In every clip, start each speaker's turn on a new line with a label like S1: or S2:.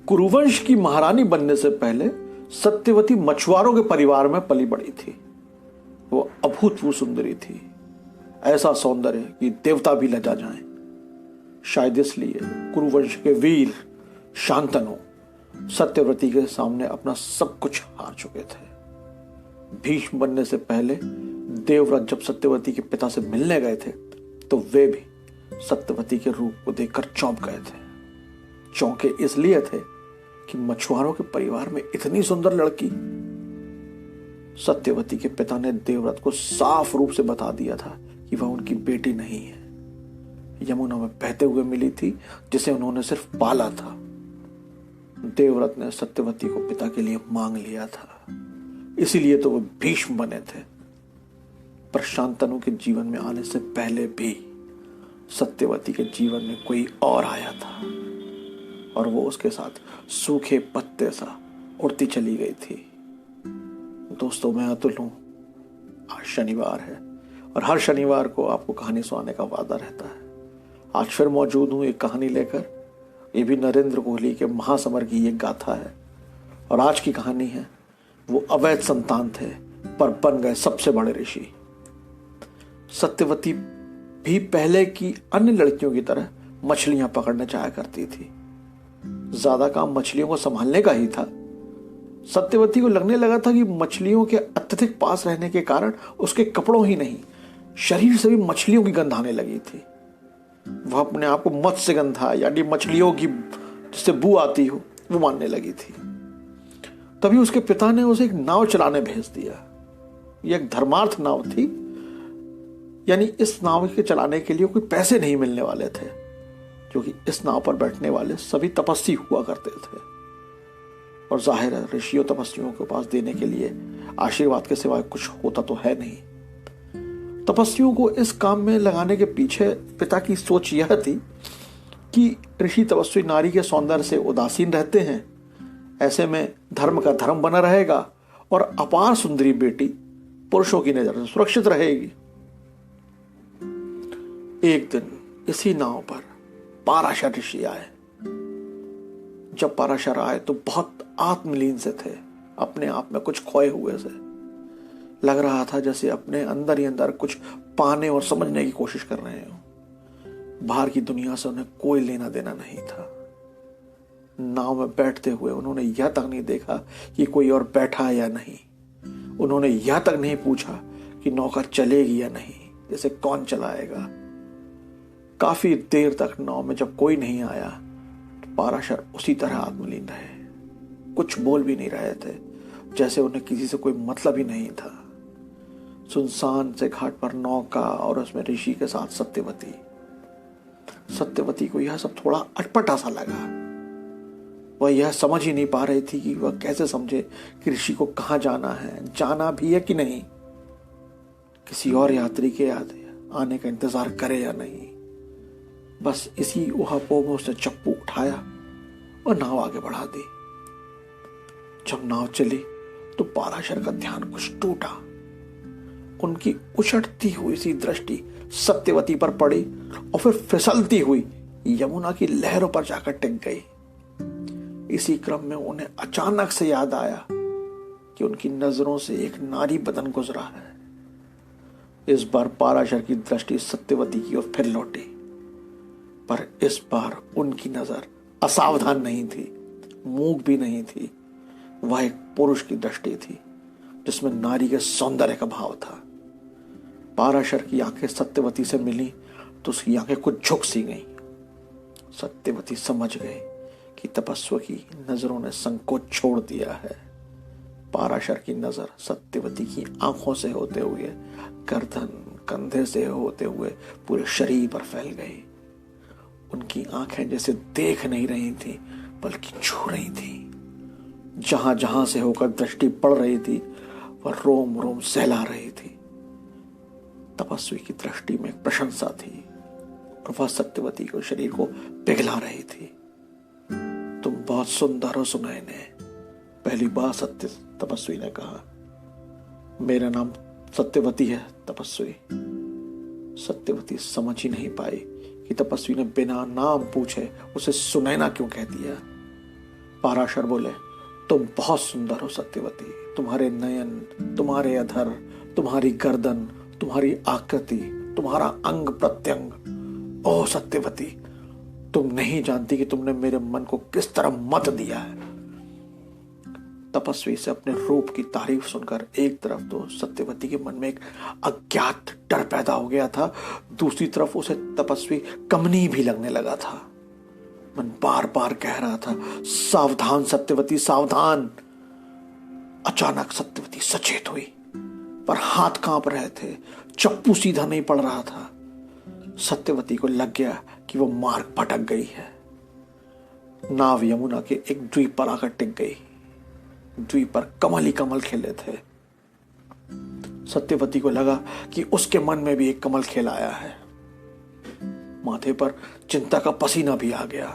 S1: कुरुवंश की महारानी बनने से पहले सत्यवती मछुआरों के परिवार में पली बड़ी थी। वो अभूतपूर्व सुंदरी थी, ऐसा सौंदर्य कि देवता भी लजा जाएं। शायद इसलिए कुरुवंश के वीर शांतनु सत्यवती के सामने अपना सब कुछ हार चुके थे। भीष्म बनने से पहले देवव्रत जब सत्यवती के पिता से मिलने गए थे तो वे भी सत्यवती के रूप को देखकर चौंक गए थे। चौंके इसलिए थे कि मछुआरों के परिवार में इतनी सुंदर लड़की। सत्यवती के पिता ने देवव्रत को साफ रूप से बता दिया था कि वह उनकी बेटी नहीं है, यमुना में बहते हुए मिली थी जिसे उन्होंने सिर्फ पाला था। देवव्रत ने सत्यवती को पिता के लिए मांग लिया था, इसीलिए तो वो भीष्म बने थे। पर शांतनु के जीवन में आने से पहले भी सत्यवती के जीवन में कोई और आया था और वो उसके साथ सूखे पत्ते सा उड़ती चली गई थी। दोस्तों, मैं अतुल हूं। आज शनिवार है और हर शनिवार को आपको कहानी सुनाने का वादा रहता है। आज फिर मौजूद हूं एक कहानी लेकर। ये भी नरेंद्र कोहली के महासमर की एक गाथा है और आज की कहानी है वो अवैध संतान थे पर बन गए सबसे बड़े ऋषि। सत्यवती भी पहले की अन्य लड़कियों की तरह मछलियां पकड़ने जाया करती थी। ज्यादा काम मछलियों को संभालने का ही था। सत्यवती को लगने लगा था कि मछलियों के अत्यधिक पास रहने के कारण उसके कपड़ों ही नहीं, शरीर से भी मछलियों की गंध आने लगी थी। वह अपने आप को मत्स्य गंधा यानी मछलियों की जिससे बू आती हो वो मानने लगी थी। तभी उसके पिता ने उसे एक नाव चलाने भेज दिया। यह एक धर्मार्थ नाव थी, यानी इस नाव के चलाने के लिए कोई पैसे नहीं मिलने वाले थे, क्योंकि इस नाव पर बैठने वाले सभी तपस्वी हुआ करते थे। और जाहिर है ऋषियों तपस्वियों के पास देने के लिए आशीर्वाद के सिवाय कुछ होता तो है नहीं। तपस्वियों को इस काम में लगाने के पीछे पिता की सोच यह थी कि ऋषि तपस्वी नारी के सौंदर्य से उदासीन रहते हैं, ऐसे में धर्म का धर्म बना रहेगा और अपार सुंदरी बेटी पुरुषों की नजर से सुरक्षित रहेगी। एक दिन इसी नाव पर पाराशर ऋषि आए। जब पाराशर आए तो बहुत आत्मलीन से थे, अपने आप में कुछ खोए हुए से। लग रहा था जैसे अपने अंदर ही अंदर कुछ पाने और समझने की कोशिश कर रहे हो। बाहर की दुनिया से उन्हें कोई लेना देना नहीं था। नाव में बैठते हुए उन्होंने यह तक नहीं देखा कि कोई और बैठा है या नहीं। उन्होंने यह तक नहीं पूछा कि नौका चलेगी या नहीं, जैसे कौन चलाएगा। काफी देर तक नाव में जब कोई नहीं आया तो पाराशर उसी तरह आत्मलीन रहे। कुछ बोल भी नहीं रहे थे, जैसे उन्हें किसी से कोई मतलब ही नहीं था। सुनसान से घाट पर नौका और उसमें ऋषि के साथ सत्यवती। सत्यवती को यह सब थोड़ा अटपटा सा लगा। वह यह समझ ही नहीं पा रही थी कि वह कैसे समझे कि ऋषि को कहाँ जाना है, जाना भी है कि नहीं, किसी और यात्री के आने का इंतजार करे या नहीं। बस इसी ऊहापोह में उसने चप्पू उठाया और नाव आगे बढ़ा दी। जब नाव चली तो पाराशर का ध्यान कुछ टूटा। उनकी उछटती हुई सी दृष्टि सत्यवती पर पड़ी और फिर फिसलती हुई यमुना की लहरों पर जाकर टिक गई। इसी क्रम में उन्हें अचानक से याद आया कि उनकी नजरों से एक नारी बदन गुजरा है। इस बार पाराशर की दृष्टि सत्यवती की ओर फिर लौटी, पर इस बार उनकी नजर असावधान नहीं थी, मूक भी नहीं थी। वह एक पुरुष की दृष्टि थी जिसमें नारी के सौंदर्य का भाव था। पाराशर की आंखें सत्यवती से मिली तो उसकी आंखें कुछ झुक सी गईं। सत्यवती समझ गए कि तपस्वी की नजरों ने संकोच छोड़ दिया है। पाराशर की नजर सत्यवती की आंखों से होते हुए गर्दन, कंधे से होते हुए पूरे शरीर पर फैल गई। उनकी आंखें जैसे देख नहीं रही थी बल्कि छू रही थी। जहां जहां से होकर दृष्टि पड़ रही थी वह रोम रोम सहला रही थी। तपस्वी की दृष्टि में एक प्रशंसा थी और वह सत्यवती को शरीर को पिघला रही थी। तुम बहुत सुंदर हो सुनैने, पहली बार तपस्वी ने कहा। मेरा नाम सत्यवती है तपस्वी। सत्यवती समझ ही नहीं पाई कि तपस्वी ने बिना नाम पूछे उसे सुनैना क्यों कह दिया। पाराशर बोले, तुम बहुत सुंदर हो सत्यवती। तुम्हारे नयन, तुम्हारे अधर, तुम्हारी गर्दन, तुम्हारी आकृति, तुम्हारा अंग प्रत्यंग। ओ सत्यवती, तुम नहीं जानती कि तुमने मेरे मन को किस तरह मत दिया है। तपस्वी से अपने रूप की तारीफ सुनकर एक तरफ तो सत्यवती के मन में एक अज्ञात डर पैदा हो गया था, दूसरी तरफ उसे तपस्वी कमनी भी लगने लगा था। मन बार बार कह रहा था, सावधान सत्यवती, सावधान। अचानक सत्यवती सचेत हुई, पर हाथ कांप रहे थे, चप्पू सीधा नहीं पड़ रहा था। सत्यवती को लग गया कि वो मार्ग भटक गई है। नाव यमुना के एक द्वीप पर आकर टिक गई। द्वीप पर कमल ही कमल खिले थे। सत्यवती को लगा कि उसके मन में भी एक कमल खिल आया है। माथे पर चिंता का पसीना भी आ गया।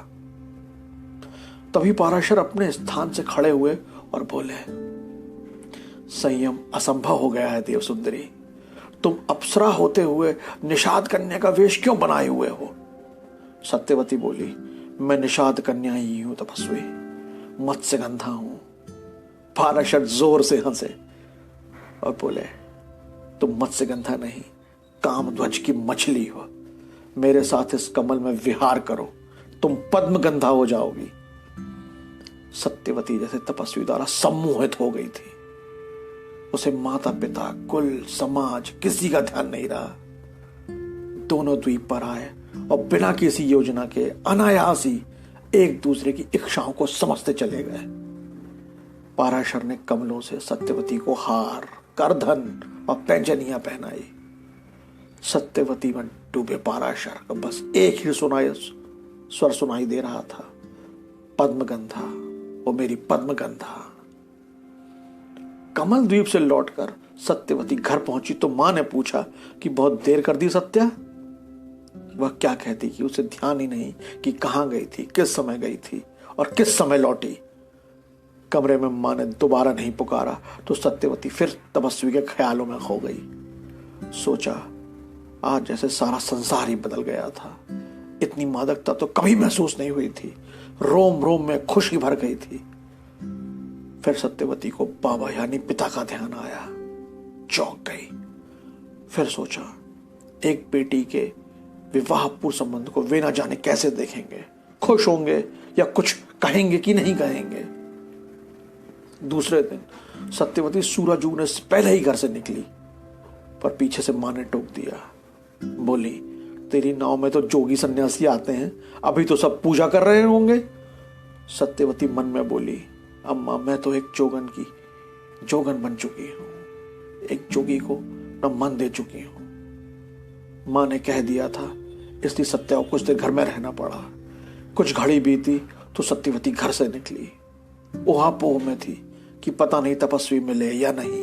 S1: तभी पाराशर अपने स्थान से खड़े हुए और बोले, संयम असंभव हो गया है देवसुंदरी। तुम अप्सरा होते हुए निषाद कन्या का वेश क्यों बनाए हुए हो? सत्यवती बोली, मैं निषाद कन्या ही हूं तपस्वी, मत्स्यगंधा हूं। पाराशर जोर से हंसे और बोले, तुम मत्स्यगंधा नहीं, कामध्वज की मछली हो। मेरे साथ इस कमल में विहार करो, तुम पद्मगंधा हो जाओगी। सत्यवती जैसे तपस्वी द्वारा सम्मोहित हो गई थी। उसे माता पिता, कुल, समाज किसी का ध्यान नहीं रहा। दोनों द्वीप पर आए और बिना किसी योजना के अनायास ही एक दूसरे की इच्छाओं को समझते चले गए। पाराशर ने कमलों से सत्यवती को हार, करधन और पैंजनियां पहनाई। सत्यवती में डूबे पाराशर को बस एक ही स्वर सुनाई दे रहा था, पद्मगंधा, वो मेरी पद्मगंधा। कमल द्वीप से लौटकर सत्यवती घर पहुंची तो मां ने पूछा कि बहुत देर कर दी सत्या। वह क्या कहती कि उसे ध्यान ही नहीं कि कहां गई थी, किस समय गई थी और किस समय लौटी। कमरे में मां ने दोबारा नहीं पुकारा तो सत्यवती फिर तपस्वी के ख्यालों में खो गई। सोचा, आज जैसे सारा संसार ही बदल गया था। इतनी मादकता तो कभी महसूस नहीं हुई थी। रोम रोम में खुशी भर गई थी। फिर सत्यवती को बाबा यानी पिता का ध्यान आया। चौंक गई। फिर सोचा, एक बेटी के विवाह पूर्व संबंध को वे ना जाने कैसे देखेंगे, खुश होंगे या कुछ कहेंगे कि नहीं कहेंगे। दूसरे दिन सत्यवती सूरज उगने से पहले ही घर से निकली, पर पीछे से मां ने टोक दिया। बोली, तेरी नाव में तो जोगी सन्यासी आते हैं, अभी तो सब पूजा कर रहे होंगे। सत्यवती मन में बोली, अम्मा, मैं तो एक जोगन बन चुकी हूं, एक जोगी को न मन दे चुकी हूं। मां ने कह दिया था, इसलिए सत्या को कुछ देर घर में रहना पड़ा। कुछ घड़ी बीती तो सत्यवती घर से निकली। ऊहापोह में थी कि पता नहीं तपस्वी मिले या नहीं।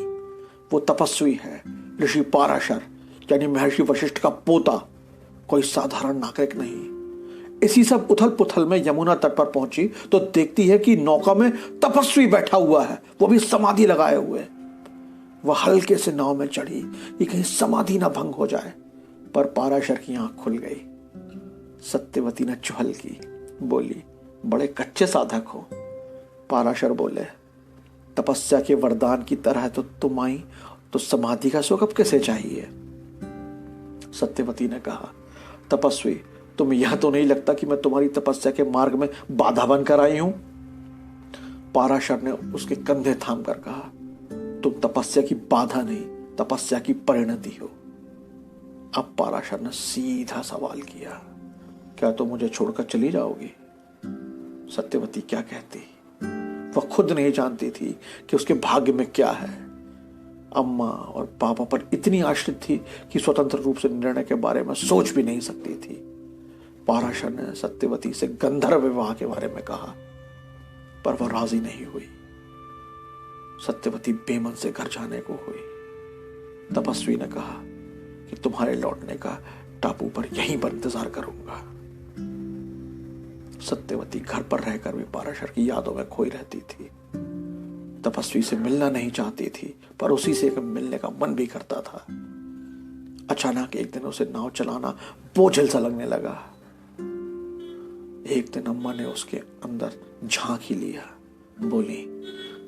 S1: वो तपस्वी है, ऋषि पाराशर यानी महर्षि वशिष्ठ का पोता, कोई साधारण नागरिक नहीं। इसी सब उथल पुथल में यमुना तट पर पहुंची तो देखती है कि नौका में तपस्वी बैठा हुआ है, वो भी समाधि लगाए हुए। वह हल्के से नाव में चढ़ी कि कहीं समाधि ना भंग हो जाए, पर पाराशर की आंख खुल गई। सत्यवती ने चुहल की, बोली, बड़े कच्चे साधक हो। पाराशर बोले, तपस्या के वरदान की तरह तो तुम आई, तो समाधि का सुख अब कैसे चाहिए? सत्यवती ने कहा, तपस्वी, तुम्हें यह तो नहीं लगता कि मैं तुम्हारी तपस्या के मार्ग में बाधा बनकर आई हूं? पाराशर ने उसके कंधे थाम कर कहा, तुम तपस्या की बाधा नहीं, तपस्या की परिणति हो। अब पाराशर ने सीधा सवाल किया, क्या तुम मुझे छोड़कर चली जाओगी? सत्यवती क्या कहती? वह खुद नहीं जानती थी कि उसके भाग्य में क्या है। अम्मा और पापा पर इतनी आश्रित थी कि स्वतंत्र रूप से निर्णय के बारे में सोच भी नहीं सकती थी। पाराशर ने सत्यवती से गंधर्व विवाह के बारे में कहा, पर वह राजी नहीं हुई। सत्यवती बेमन से घर जाने को हुई। तपस्वी ने कहा कि तुम्हारे लौटने का टापू पर यहीं पर इंतजार करूंगा। सत्यवती घर पर रहकर भी पाराशर की यादों में खोई रहती थी। तपस्वी से मिलना नहीं चाहती थी, पर उसी से मिलने का मन भी करता था। अचानक एक दिन उसे नाव चलाना बोझिल सा लगने लगा। एक दिन अम्मा ने उसके अंदर झांक ही लिया। बोली,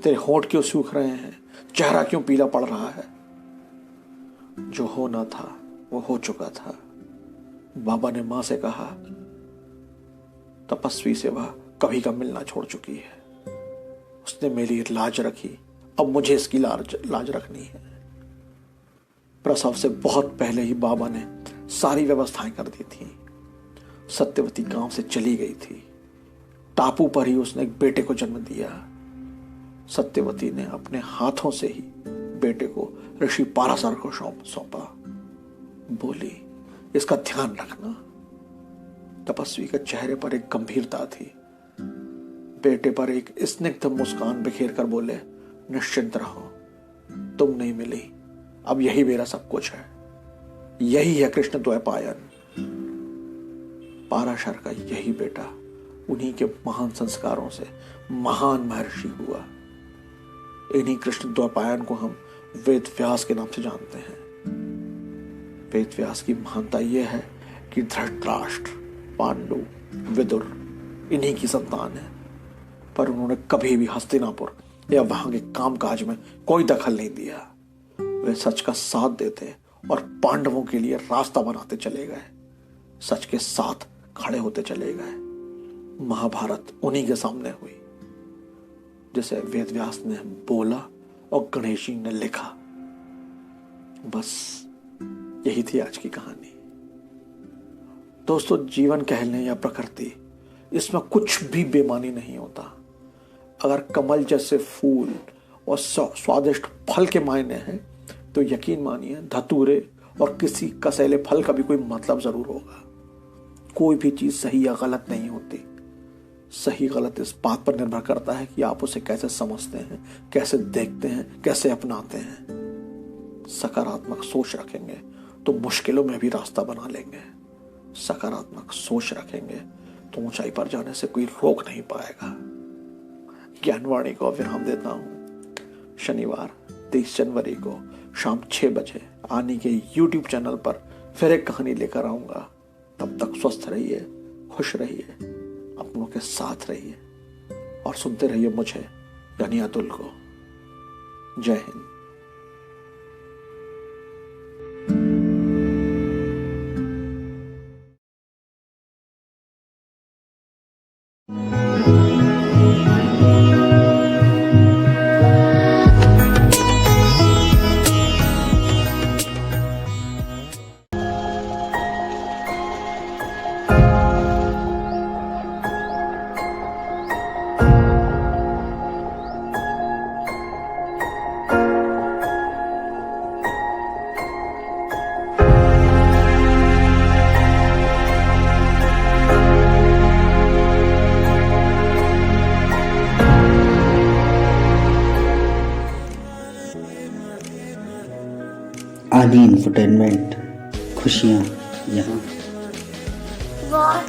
S1: तेरे होंठ क्यों सूख रहे हैं? चेहरा क्यों पीला पड़ रहा है? जो होना था वो हो चुका था। बाबा ने मां से कहा, तपस्वी से वह कभी का मिलना छोड़ चुकी है। उसने मेरी लाज रखी, अब मुझे इसकी लाज रखनी है। प्रसव से बहुत पहले ही बाबा ने सारी व्यवस्थाएं कर दी थी। सत्यवती गांव से चली गई थी। टापू पर ही उसने एक बेटे को जन्म दिया। सत्यवती ने अपने हाथों से ही बेटे को ऋषि पाराशर को सौंपा। बोली, इसका ध्यान रखना। तपस्वी के चेहरे पर एक गंभीरता थी। बेटे पर एक स्निग्ध मुस्कान बिखेर कर बोले, निश्चिंत रहो, तुम नहीं मिली, अब यही मेरा सब कुछ है। यही है कृष्ण द्वैपायन। पाराशर का यही बेटा उन्हीं के महान संस्कारों से महान महर्षि हुआ। इन्हीं कृष्ण द्वैपायन को हम वेद व्यास के नाम से जानते हैं। वेद व्यास की महानता यह है कि धृतराष्ट्र, पांडु, विदुर इन्हीं की संतान है, पर उन्होंने कभी भी हस्तिनापुर या वहां के कामकाज में कोई दखल नहीं दिया। वे सच का साथ देते और पांडवों के लिए रास्ता बनाते चले गए, सच के साथ खड़े होते चले गए। महाभारत उन्हीं के सामने हुई, जिसे वेद व्यास ने बोला और गणेश जी ने लिखा। बस यही थी आज की कहानी। दोस्तों, जीवन कह लें या प्रकृति, इसमें कुछ भी बेमानी नहीं होता। अगर कमल जैसे फूल और स्वादिष्ट फल के मायने हैं, तो यकीन मानिए धतूरे और किसी कसैले फल का भी कोई मतलब जरूर होगा। कोई भी चीज सही या गलत नहीं होती। सही गलत इस बात पर निर्भर करता है कि आप उसे कैसे समझते हैं, कैसे देखते हैं, कैसे अपनाते हैं। सकारात्मक सोच रखेंगे तो मुश्किलों में भी रास्ता बना लेंगे। सकारात्मक सोच रखेंगे तो ऊंचाई पर जाने से कोई रोक नहीं पाएगा। ज्ञानवाणी को विराम देता हूं। शनिवार 30 जनवरी को शाम 6 बजे आनी के YouTube चैनल पर फिर एक कहानी लेकर आऊंगा। तब तक स्वस्थ रहिए, खुश रहिए, अपनों के साथ रहिए और सुनते रहिए मुझे यानी अतुल को। जय हिंद।
S2: आदि इंफोटेनमेंट, खुशियाँ यहाँ।
S3: वाह,